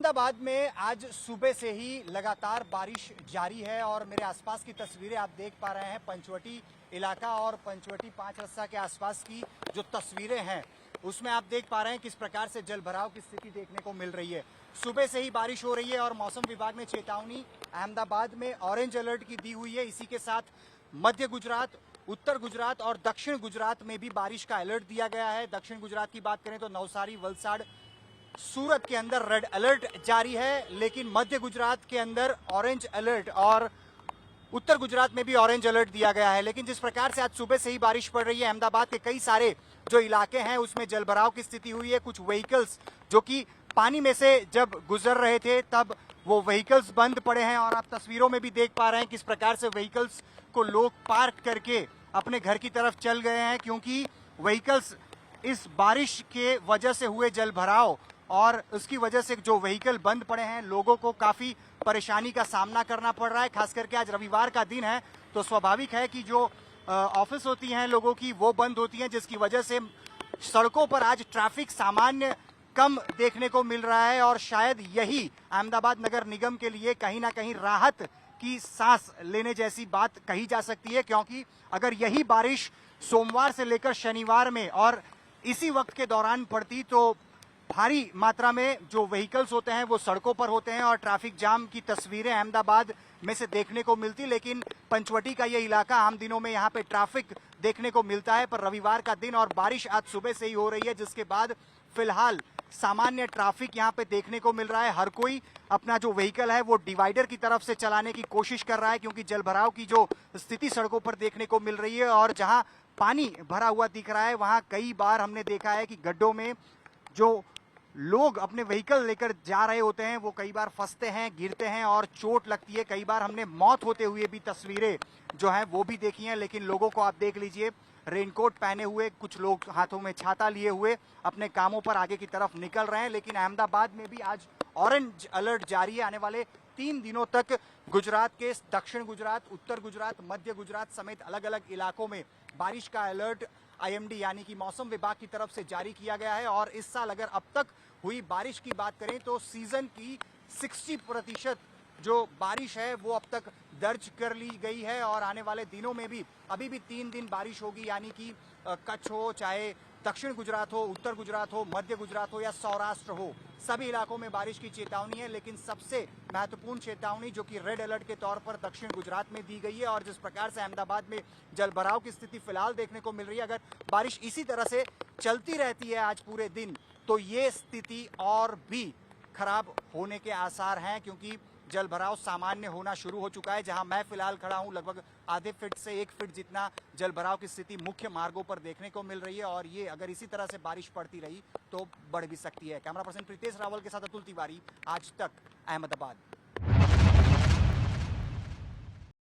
अहमदाबाद में आज सुबह से ही लगातार बारिश जारी है और मेरे आसपास की तस्वीरें आप देख पा रहे हैं। पंचवटी इलाका और पंचवटी पांच रस्ता के आसपास की जो तस्वीरें हैं उसमें आप देख पा रहे हैं किस प्रकार से जल भराव की स्थिति देखने को मिल रही है। सुबह से ही बारिश हो रही है और मौसम विभाग ने चेतावनी अहमदाबाद में ऑरेंज अलर्ट की दी हुई है। इसी के साथ मध्य गुजरात, उत्तर गुजरात और दक्षिण गुजरात में भी बारिश का अलर्ट दिया गया है। दक्षिण गुजरात की बात करें तो नवसारी, वलसाड़, सूरत के अंदर रेड अलर्ट जारी है, लेकिन मध्य गुजरात के अंदर ऑरेंज अलर्ट और उत्तर गुजरात में भी ऑरेंज अलर्ट दिया गया है। लेकिन जिस प्रकार से आज सुबह से ही बारिश पड़ रही है, अहमदाबाद के कई सारे जो इलाके हैं उसमें जलभराव की स्थिति हुई है। कुछ व्हीकल्स जो कि पानी में से जब गुजर रहे थे तब वो व्हीकल्स बंद पड़े हैं और आप तस्वीरों में भी देख पा रहे हैं किस प्रकार से व्हीकल्स को लोग पार्क करके अपने घर की तरफ चल गए हैं, क्योंकि व्हीकल्स इस बारिश के वजह से हुए जलभराव और उसकी वजह से जो व्हीकल बंद पड़े हैं, लोगों को काफी परेशानी का सामना करना पड़ रहा है। खास करके आज रविवार का दिन है तो स्वाभाविक है कि जो ऑफिस होती हैं लोगों की वो बंद होती हैं, जिसकी वजह से सड़कों पर आज ट्रैफिक सामान्य कम देखने को मिल रहा है और शायद यही अहमदाबाद नगर निगम के लिए कहीं ना कहीं राहत की सांस लेने जैसी बात कही जा सकती है, क्योंकि अगर यही बारिश सोमवार से लेकर शनिवार में और इसी वक्त के दौरान पड़ती तो भारी मात्रा में जो व्हीकल्स होते हैं वो सड़कों पर होते हैं और ट्रैफिक जाम की तस्वीरें अहमदाबाद में से देखने को मिलती। लेकिन पंचवटी का ये इलाका आम दिनों में यहाँ पे ट्रैफिक देखने को मिलता है, पर रविवार का दिन और बारिश आज सुबह से ही हो रही है, जिसके बाद फिलहाल सामान्य ट्रैफिक यहाँ पे देखने को मिल रहा है। हर कोई अपना जो व्हीकल है वो डिवाइडर की तरफ से चलाने की कोशिश कर रहा है, क्योंकि जलभराव की जो स्थिति सड़कों पर देखने को मिल रही है और जहां पानी भरा हुआ दिख रहा है वहां कई बार हमने देखा है कि गड्ढों में जो लोग अपने व्हीकल लेकर जा रहे होते हैं वो कई बार फंसते हैं, गिरते हैं और चोट लगती है। कई बार हमने मौत होते हुए भी तस्वीरें जो हैं वो भी देखी हैं। लेकिन लोगों को आप देख लीजिए, रेनकोट पहने हुए, कुछ लोग हाथों में छाता लिए हुए अपने कामों पर आगे की तरफ निकल रहे हैं। लेकिन अहमदाबाद में भी आज ऑरेंज अलर्ट जारी है। आने वाले 3 दिनों तक गुजरात के दक्षिण गुजरात, उत्तर गुजरात, मध्य गुजरात समेत अलग अलग इलाकों में बारिश का अलर्ट आईएमडी यानी कि मौसम विभाग की तरफ से जारी किया गया है। और इस साल अगर अब तक हुई बारिश की बात करें तो सीजन की 60% जो बारिश है वो अब तक दर्ज कर ली गई है और आने वाले दिनों में भी अभी भी 3 दिन बारिश होगी, यानी कि कच्छ हो, चाहे दक्षिण गुजरात हो, उत्तर गुजरात हो, मध्य गुजरात हो या सौराष्ट्र हो, सभी इलाकों में बारिश की चेतावनी है। लेकिन सबसे महत्वपूर्ण चेतावनी जो कि रेड अलर्ट के तौर पर दक्षिण गुजरात में दी गई है और जिस प्रकार से अहमदाबाद में जलभराव की स्थिति फिलहाल देखने को मिल रही है, अगर बारिश इसी तरह से चलती रहती है आज पूरे दिन तो ये स्थिति और भी खराब होने के आसार हैं, क्योंकि जलभराव सामान्य होना शुरू हो चुका है। जहां मैं फिलहाल खड़ा हूं लगभग आधे फीट से 1 फीट जितना जलभराव की स्थिति मुख्य मार्गों पर देखने को मिल रही है और ये अगर इसी तरह से बारिश पड़ती रही तो बढ़ भी सकती है। कैमरा पर्सन प्रीतेश रावल के साथ अतुल तिवारी, आज तक, अहमदाबाद।